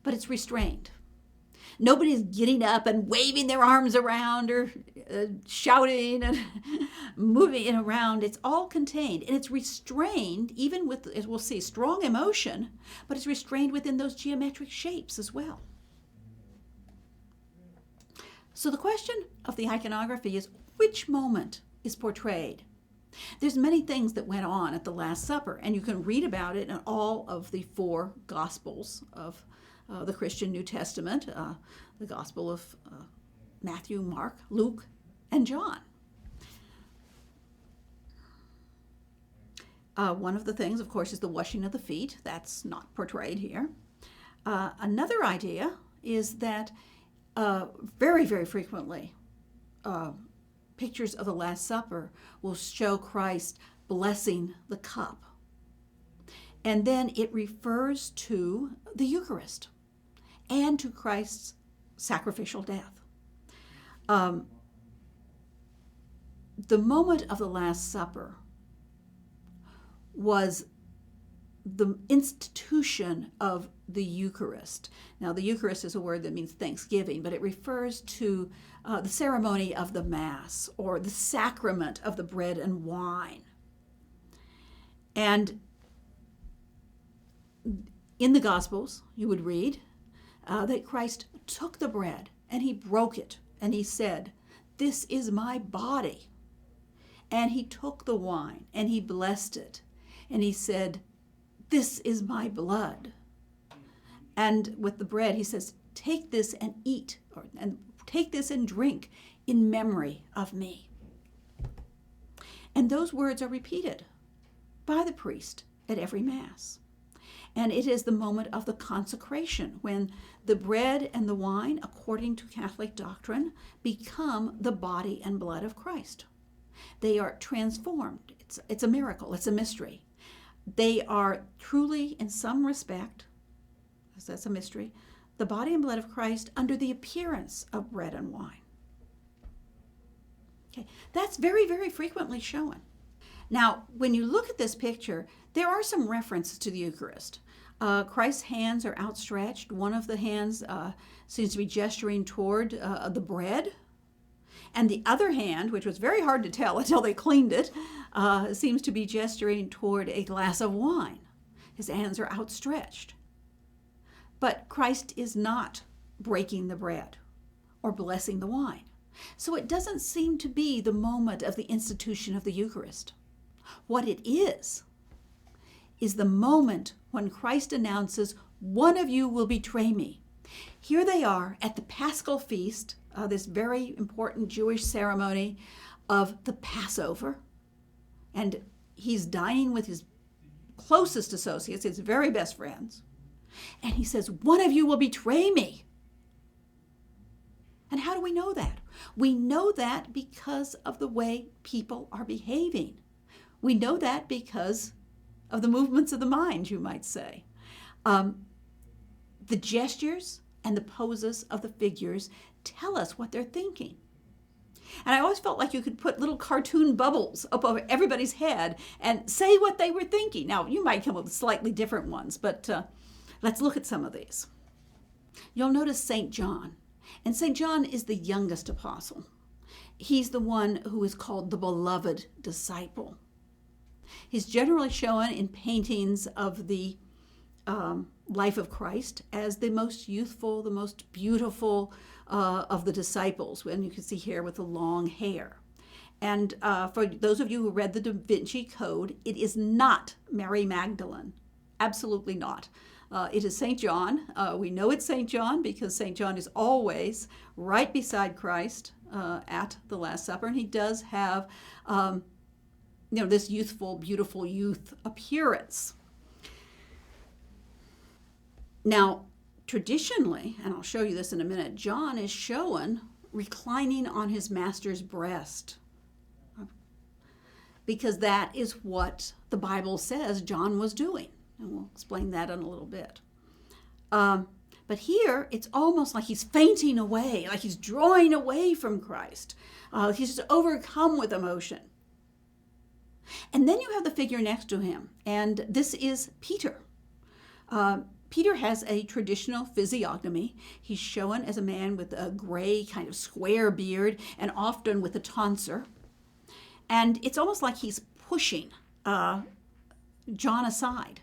but it's restrained. Nobody's getting up and waving their arms around or shouting and moving it around. It's all contained, and it's restrained even with, as we'll see, strong emotion, but it's restrained within those geometric shapes as well. So the question of the iconography is, which moment is portrayed? There's many things that went on at the Last Supper, and you can read about it in all of the 4 Gospels of the Christian New Testament, the Gospel of Matthew, Mark, Luke, and John. One of the things, of course, is the washing of the feet. That's not portrayed here. Another idea is that very, very frequently, pictures of the Last Supper will show Christ blessing the cup. And then it refers to the Eucharist and to Christ's sacrificial death. The moment of the Last Supper was the institution of the Eucharist. Now, the Eucharist is a word that means thanksgiving, but it refers to the ceremony of the Mass or the sacrament of the bread and wine. And In the Gospels, you would read that Christ took the bread and he broke it and he said, "This is my body." And he took the wine and he blessed it and he said, "This is my blood." And with the bread, he says, "Take this and eat, and take this and drink in memory of me." And those words are repeated by the priest at every Mass. And it is the moment of the consecration when the bread and the wine, according to Catholic doctrine, become the body and blood of Christ. They are transformed. It's a miracle. It's a mystery. They are truly, in some respect, that's a mystery, the body and blood of Christ under the appearance of bread and wine. Okay, that's very, very frequently shown. Now, when you look at this picture, there are some references to the Eucharist. Christ's hands are outstretched. One of the hands seems to be gesturing toward the bread. And the other hand, which was very hard to tell until they cleaned it, seems to be gesturing toward a glass of wine. His hands are outstretched. But Christ is not breaking the bread or blessing the wine. So it doesn't seem to be the moment of the institution of the Eucharist. What it is the moment when Christ announces, "One of you will betray me." Here they are at the Paschal feast, this very important Jewish ceremony of the Passover. And he's dining with his closest associates, his very best friends. And he says, "One of you will betray me." And how do we know that? We know that because of the way people are behaving. We know that because of the movements of the mind, you might say. The gestures and the poses of the figures tell us what they're thinking. And I always felt like you could put little cartoon bubbles up over everybody's head and say what they were thinking. Now, you might come up with slightly different ones, but let's look at some of these. You'll notice St. John. And St. John is the youngest apostle. He's the one who is called the beloved disciple. He's generally shown in paintings of the life of Christ as the most youthful, the most beautiful of the disciples, and you can see here with the long hair. And for those of you who read the Da Vinci Code, it is not Mary Magdalene. Absolutely not. It is St. John. We know it's St. John because St. John is always right beside Christ at the Last Supper, and he does have this youthful, beautiful youth appearance. Now, traditionally, and I'll show you this in a minute, John is shown reclining on his master's breast because that is what the Bible says John was doing. And we'll explain that in a little bit. But here, it's almost like he's fainting away, like he's drawing away from Christ. He's just overcome with emotion. And then you have the figure next to him, and this is Peter. Peter has a traditional physiognomy. He's shown as a man with a gray kind of square beard and often with a tonsure. And it's almost like he's pushing John aside.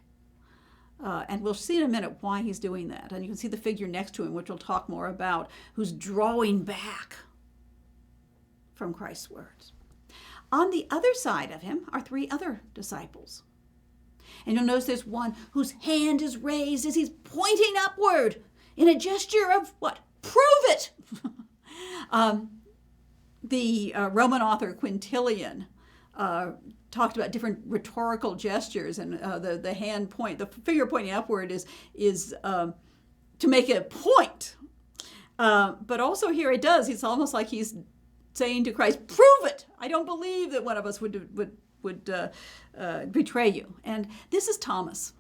And we'll see in a minute why he's doing that. And you can see the figure next to him, which we'll talk more about, who's drawing back from Christ's words. On the other side of him are three other disciples. And you'll notice there's one whose hand is raised as he's pointing upward in a gesture of what? Prove it! The Roman author Quintilian talked about different rhetorical gestures, and the hand point, the finger pointing upward is to make a point. But also here it does. It's almost like he's saying to Christ, "Prove it! I don't believe that one of us would betray you." And this is Thomas.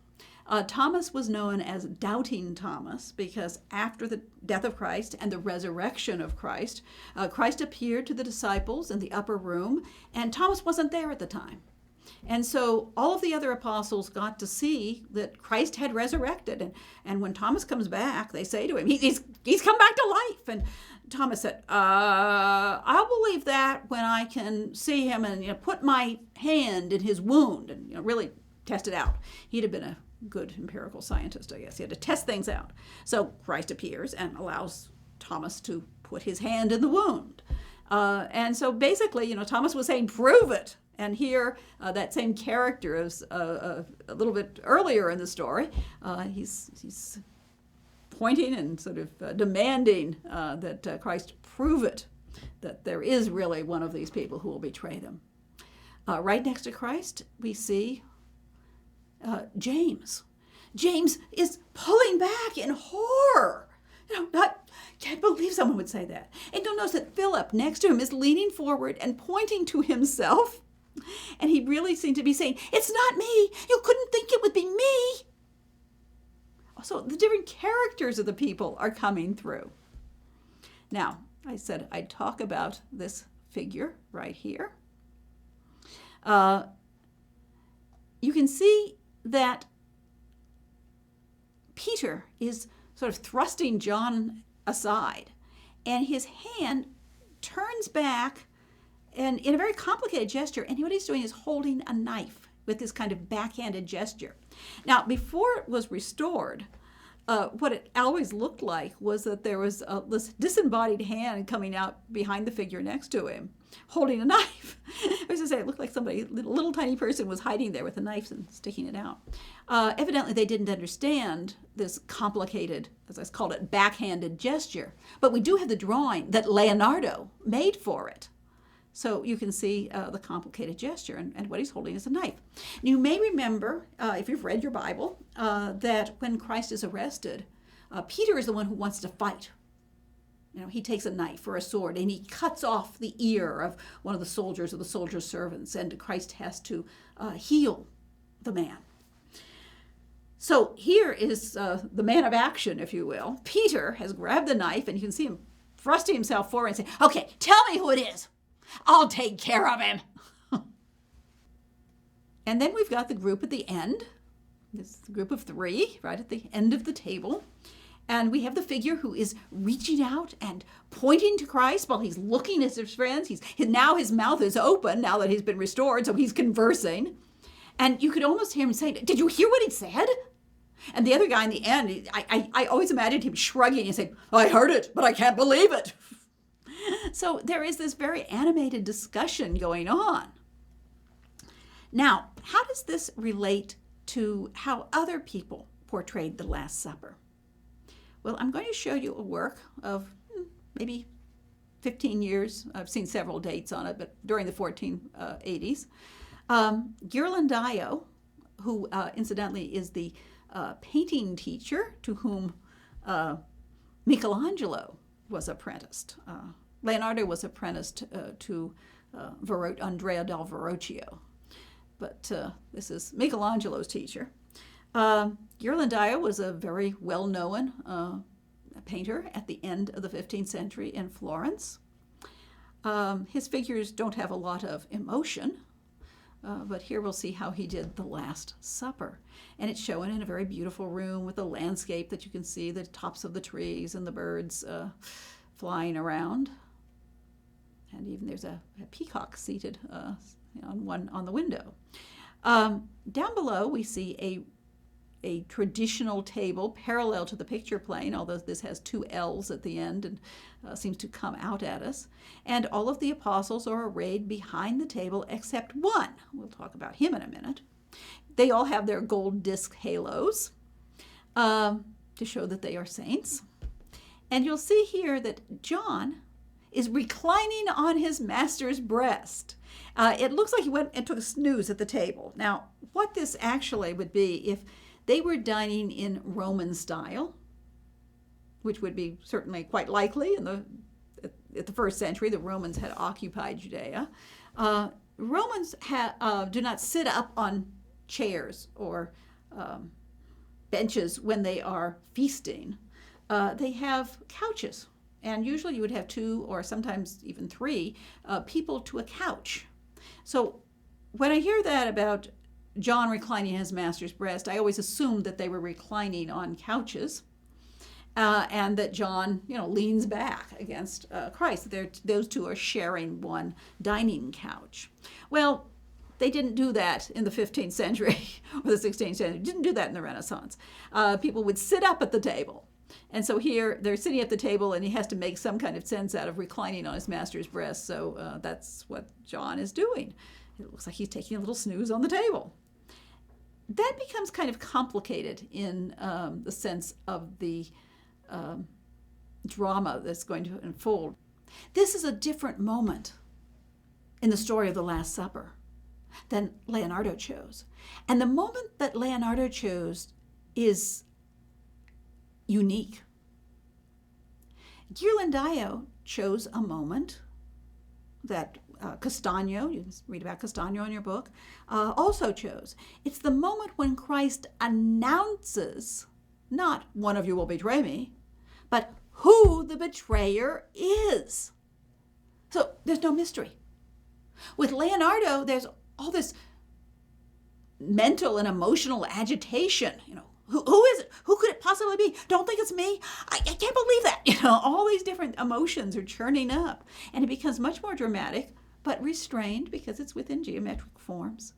Thomas was known as Doubting Thomas because after the death of Christ and the resurrection of Christ, Christ appeared to the disciples in the upper room, and Thomas wasn't there at the time. And so all of the other apostles got to see that Christ had resurrected. And when Thomas comes back, they say to him, he's come back to life. And Thomas said, I'll believe that when I can see him and put my hand in his wound and really test it out. He'd have been a good empirical scientist, I guess. He had to test things out. So Christ appears and allows Thomas to put his hand in the wound. And so basically, Thomas was saying, prove it. And here, that same character is a little bit earlier in the story. He's pointing and sort of demanding that Christ prove it, that there is really one of these people who will betray them. Right next to Christ, we see James. James is pulling back in horror. Can't believe someone would say that. And you'll notice that Philip next to him is leaning forward and pointing to himself. And he really seemed to be saying, it's not me. You couldn't think it would be me. So the different characters of the people are coming through. Now, I said I'd talk about this figure right here. You can see that Peter is sort of thrusting John aside, and his hand turns back and in a very complicated gesture, and what he's doing is holding a knife with this kind of backhanded gesture. Now, before it was restored, what it always looked like was that there was this disembodied hand coming out behind the figure next to him, holding a knife. I was going to say, it looked like somebody, a little tiny person was hiding there with a knife and sticking it out. Evidently, they didn't understand this complicated, as I called it, backhanded gesture. But we do have the drawing that Leonardo made for it. So you can see the complicated gesture, and what he's holding is a knife. You may remember, if you've read your Bible, that when Christ is arrested, Peter is the one who wants to fight. He takes a knife or a sword, and he cuts off the ear of one of the soldiers or the soldier's servants, and Christ has to heal the man. So here is the man of action, if you will. Peter has grabbed the knife, and you can see him thrusting himself forward and saying, okay, tell me who it is. I'll take care of him. And then we've got the group at the end. This group of three right at the end of the table. And we have the figure who is reaching out and pointing to Christ while he's looking at his friends. Now his mouth is open now that he's been restored, so he's conversing. And you could almost hear him saying, did you hear what he said? And the other guy in the end, I always imagined him shrugging and saying, I heard it, but I can't believe it. So there is this very animated discussion going on. Now, how does this relate to how other people portrayed the Last Supper? Well, I'm going to show you a work of maybe 15 years. I've seen several dates on it, but during the 1480s. Ghirlandaio, who incidentally is the painting teacher to whom Michelangelo was apprenticed. Leonardo was apprenticed to Andrea del Verrocchio, but this is Michelangelo's teacher. Ghirlandaio was a very well-known painter at the end of the 15th century in Florence. His figures don't have a lot of emotion, but here we'll see how he did the Last Supper. And it's shown in a very beautiful room with a landscape that you can see the tops of the trees and the birds flying around. And even there's a peacock seated on the window. Down below we see a traditional table parallel to the picture plane, although this has two L's at the end and seems to come out at us. And all of the apostles are arrayed behind the table except one. We'll talk about him in a minute. They all have their gold disc halos to show that they are saints. And you'll see here that John is reclining on his master's breast. It looks like he went and took a snooze at the table. Now, what this actually would be if they were dining in Roman style, which would be certainly quite likely at the first century, the Romans had occupied Judea. Romans do not sit up on chairs or benches when they are feasting. They have couches. And usually you would have two or sometimes even three people to a couch. So when I hear that about John reclining on his master's breast, I always assumed that they were reclining on couches and that John, leans back against Christ. Those two are sharing one dining couch. Well, They didn't do that in the 15th century or the 16th century. Didn't do that in the Renaissance. People would sit up at the table. And so here they're sitting at the table and he has to make some kind of sense out of reclining on his master's breast. So that's what John is doing. It looks like he's taking a little snooze on the table. That becomes kind of complicated in the sense of the drama that's going to unfold. This is a different moment in the story of the Last Supper than Leonardo chose. And the moment that Leonardo chose is unique. Ghirlandaio chose a moment that Castagno, you can read about Castagno in your book, also chose. It's the moment when Christ announces, not one of you will betray me, but who the betrayer is. So there's no mystery. With Leonardo, there's all this mental and emotional agitation. Who is it? Who could it possibly be? Don't think it's me. I can't believe that. All these different emotions are churning up. And it becomes much more dramatic, but restrained because it's within geometric forms.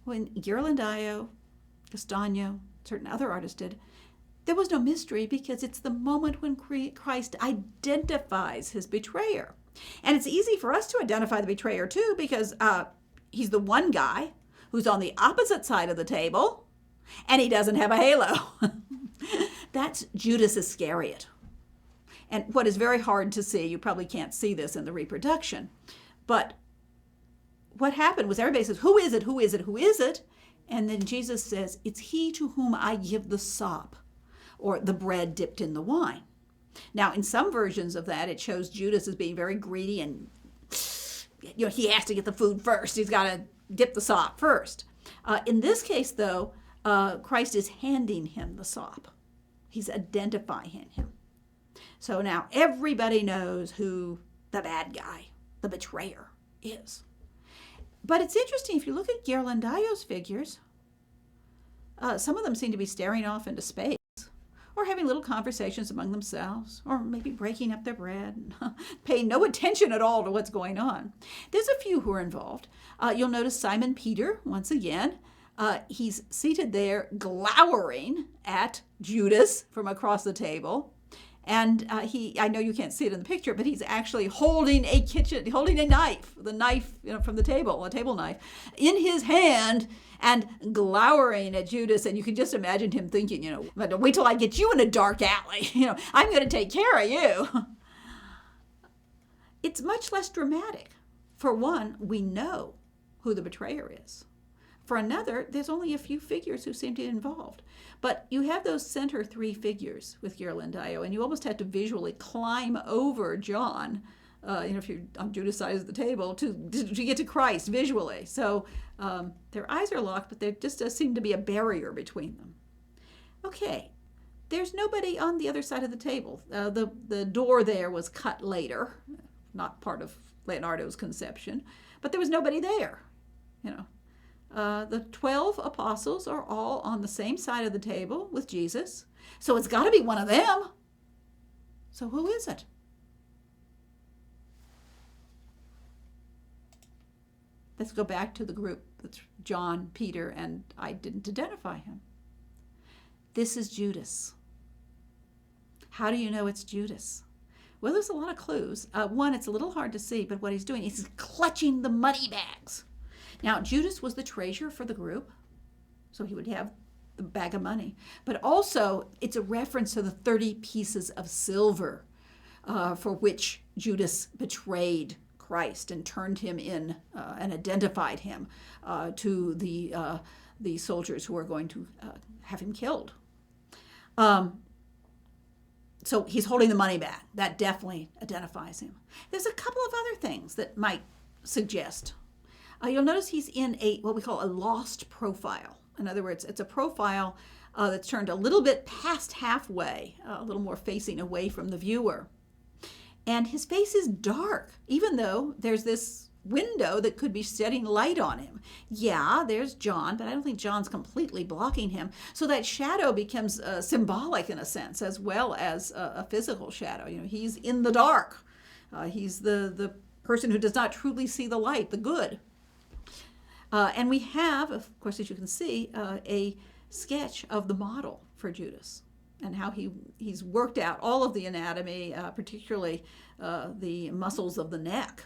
When Ghirlandaio, Castagno, certain other artists did, there was no mystery because it's the moment when Christ identifies his betrayer. And it's easy for us to identify the betrayer too because he's the one guy who's on the opposite side of the table and he doesn't have a halo. That's Judas Iscariot. And what is very hard to see, you probably can't see this in the reproduction, but what happened was everybody says, who is it, who is it, who is it? And then Jesus says, it's he to whom I give the sop, or the bread dipped in the wine. Now, in some versions of that, it shows Judas as being very greedy and, he has to get the food first. He's got to dip the sop first. In this case, though, Christ is handing him the sop. He's identifying him. So now everybody knows who the bad guy, the betrayer, is. But it's interesting, if you look at Ghirlandaio's figures, some of them seem to be staring off into space, or having little conversations among themselves, or maybe breaking up their bread, and paying no attention at all to what's going on. There's a few who are involved. You'll notice Simon Peter, once again. He's seated there glowering at Judas from across the table. And I know you can't see it in the picture, but he's actually holding a knife, the knife from the table, a table knife, in his hand and glowering at Judas. And you can just imagine him thinking, wait till I get you in a dark alley. I'm going to take care of you. It's much less dramatic. For one, we know who the betrayer is. For another, there's only a few figures who seem to be involved. But you have those center three figures with Ghirlandaio, and you almost have to visually climb over John, if you're on Judas' side of the table, to get to Christ visually. So their eyes are locked, but there just does seem to be a barrier between them. Okay, there's nobody on the other side of the table. The door there was cut later, not part of Leonardo's conception, but there was nobody there, The 12 apostles are all on the same side of the table with Jesus. So it's got to be one of them. So who is it? Let's go back to the group. That's John, Peter, and I didn't identify him. This is Judas. How do you know it's Judas? Well, there's a lot of clues. One, it's a little hard to see, but what he's doing is he's clutching the money bags. Now, Judas was the treasurer for the group, so he would have the bag of money. But also, it's a reference to the 30 pieces of silver for which Judas betrayed Christ and turned him in and identified him to the soldiers who were going to have him killed. So he's holding the money bag. That definitely identifies him. There's a couple of other things that might suggest. You'll notice he's in what we call a lost profile. In other words, it's a profile that's turned a little bit past halfway, a little more facing away from the viewer. And his face is dark, even though there's this window that could be shedding light on him. Yeah, there's John, but I don't think John's completely blocking him. So that shadow becomes symbolic in a sense, as well as a physical shadow. He's in the dark. He's the person who does not truly see the light, the good. And we have, of course, as you can see, a sketch of the model for Judas and how he's worked out all of the anatomy, particularly the muscles of the neck.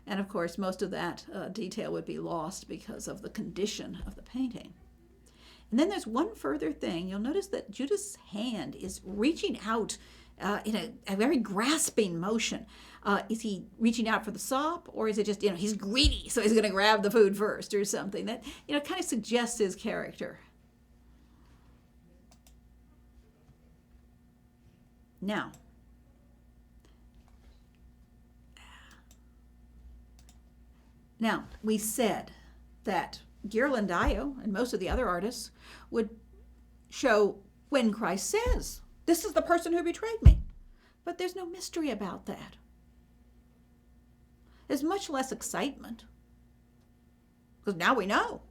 And of course, most of that detail would be lost because of the condition of the painting. And then there's one further thing. You'll notice that Judas' hand is reaching out in a very grasping motion. Is he reaching out for the sop, or is it just, he's greedy, so he's going to grab the food first or something? That, kind of suggests his character. Now, we said that Ghirlandaio and most of the other artists would show when Christ says, "This is the person who betrayed me." But there's no mystery about that. There's much less excitement, because now we know.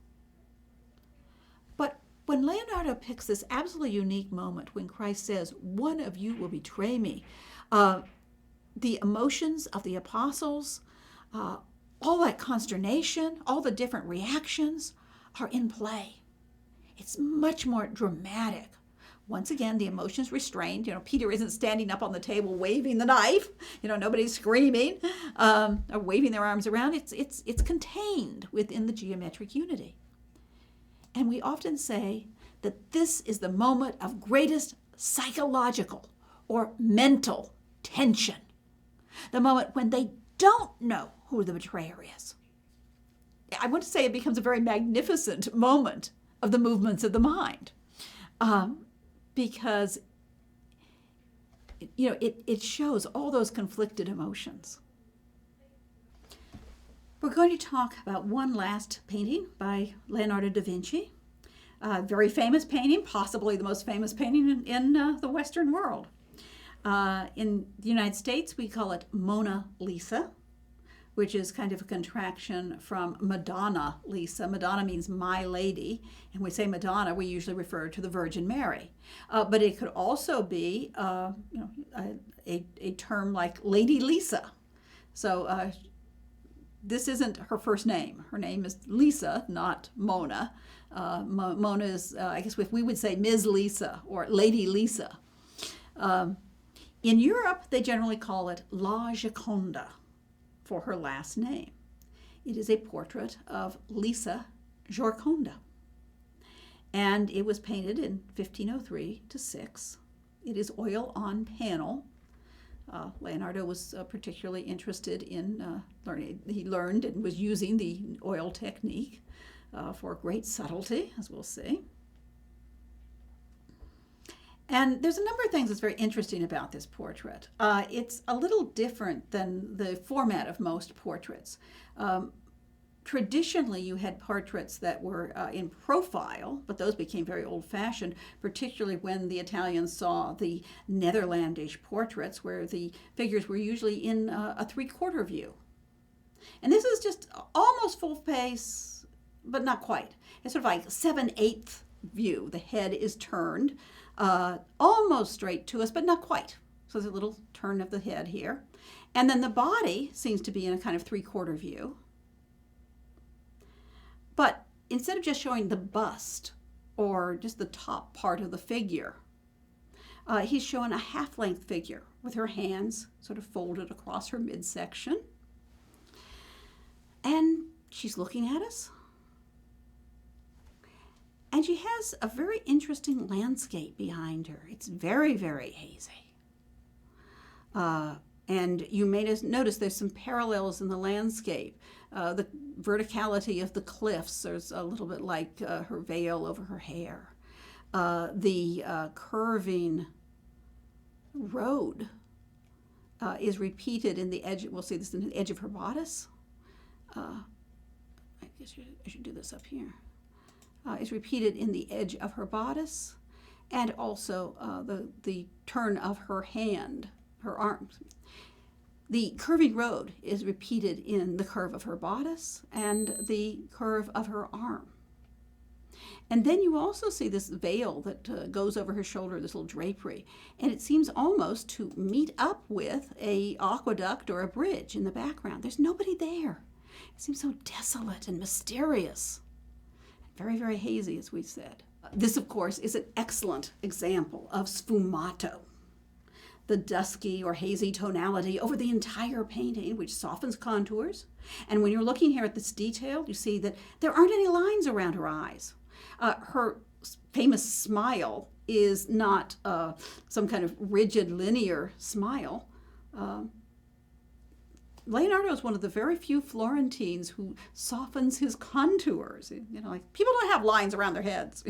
But when Leonardo picks this absolutely unique moment when Christ says, "One of you will betray me," the emotions of the apostles, all that consternation, all the different reactions are in play. It's much more dramatic. Once again, the emotions restrained. Peter isn't standing up on the table waving the knife. Nobody's screaming or waving their arms around. It's contained within the geometric unity. And we often say that this is the moment of greatest psychological or mental tension. The moment when they don't know who the betrayer is. I want to say it becomes a very magnificent moment of the movements of the mind. Because it shows all those conflicted emotions. We're going to talk about one last painting by Leonardo da Vinci. A very famous painting, possibly the most famous painting in the Western world. In the United States, we call it Mona Lisa, which is kind of a contraction from Madonna Lisa. Madonna means my lady, and we say Madonna, we usually refer to the Virgin Mary. But it could also be a term like Lady Lisa. So this isn't her first name. Her name is Lisa, not Mona. Mona is, I guess we would say Ms. Lisa or Lady Lisa. In Europe, they generally call it La Gioconda for her last name. It is a portrait of Lisa Gioconda. And it was painted in 1503 to 6. It is oil on panel. Leonardo was particularly interested in learning. He learned and was using the oil technique for great subtlety, as we'll see. And there's a number of things that's very interesting about this portrait. It's a little different than the format of most portraits. Traditionally, you had portraits that were in profile, but those became very old-fashioned, particularly when the Italians saw the Netherlandish portraits, where the figures were usually in a three-quarter view. And this is just almost full face, but not quite. It's sort of like 7/8 view. The head is turned almost straight to us, but not quite. So there's a little turn of the head here. And then the body seems to be in a kind of three-quarter view. But instead of just showing the bust or just the top part of the figure, he's showing a half-length figure with her hands sort of folded across her midsection. And she's looking at us. And she has a very interesting landscape behind her. It's very, very hazy. And you may notice there's some parallels in the landscape. The verticality of the cliffs, there's a little bit like her veil over her hair. The curving road is repeated in the edge. We'll see this in the edge of her bodice. I guess I should do this up here. Is repeated in the edge of her bodice, and also the turn of her hand, her arms. The curving road is repeated in the curve of her bodice and the curve of her arm. And then you also see this veil that goes over her shoulder, this little drapery, and it seems almost to meet up with a aqueduct or a bridge in the background. There's nobody there. It seems so desolate and mysterious. Very, very hazy, as we said. This, of course, is an excellent example of sfumato, the dusky or hazy tonality over the entire painting, which softens contours. And when you're looking here at this detail, you see that there aren't any lines around her eyes. Her famous smile is not some kind of rigid, linear smile. Leonardo is one of the very few Florentines who softens his contours. Like people don't have lines around their heads.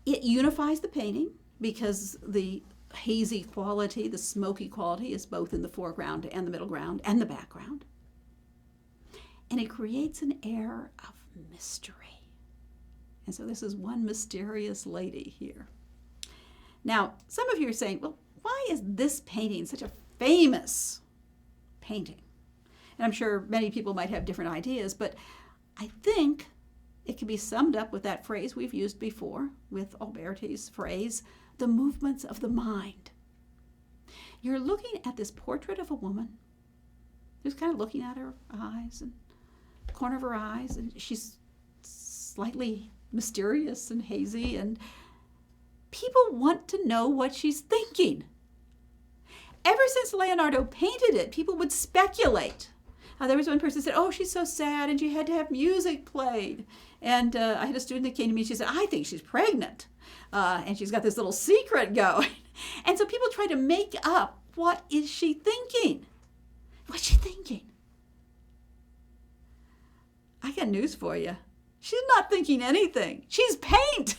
It unifies the painting because the hazy quality, the smoky quality is both in the foreground and the middle ground and the background. And it creates an air of mystery. And so this is one mysterious lady here. Now, some of you are saying, well, why is this painting such a famous painting? And I'm sure many people might have different ideas, but I think it can be summed up with that phrase we've used before, with Alberti's phrase, the movements of the mind. You're looking at this portrait of a woman who's kind of looking at her eyes and the corner of her eyes, and she's slightly mysterious and hazy, and people want to know what she's thinking. Ever since Leonardo painted it, people would speculate. There was one person who said, oh, she's so sad and she had to have music played. And I had a student that came to me and she said, I think she's pregnant. And she's got this little secret going. And so people try to make up, what is she thinking? What's she thinking? I got news for you. She's not thinking anything. She's paint.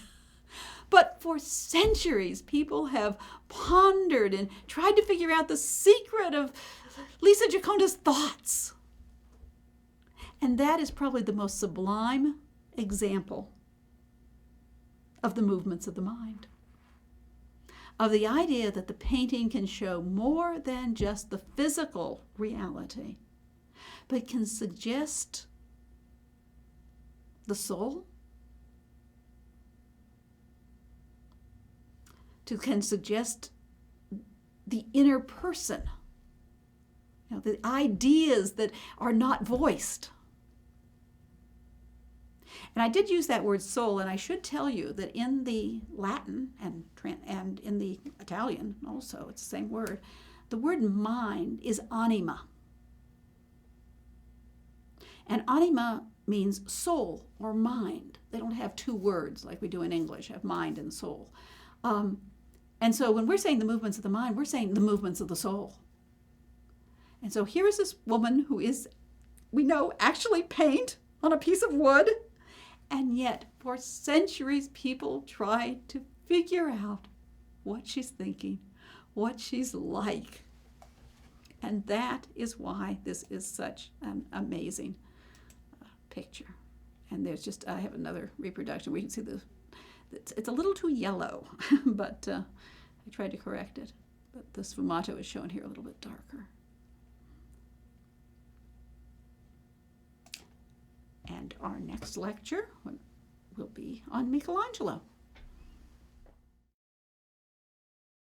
But for centuries, people have pondered and tried to figure out the secret of Lisa Gioconda's thoughts. And that is probably the most sublime example of the movements of the mind, of the idea that the painting can show more than just the physical reality, but can suggest the soul, can suggest the inner person, the ideas that are not voiced. And I did use that word soul, and I should tell you that in the Latin and in the Italian also, it's the same word, the word mind is anima. And anima means soul or mind. They don't have two words like we do in English, have mind and soul. And so when we're saying the movements of the mind, we're saying the movements of the soul. And so here is this woman who is, we know, actually paint on a piece of wood. And yet, for centuries, people tried to figure out what she's thinking, what she's like. And that is why this is such an amazing picture. And there's just, I have another reproduction. We can see it's a little too yellow, but I tried to correct it. But the sfumato is shown here a little bit darker. And our next lecture will be on Michelangelo.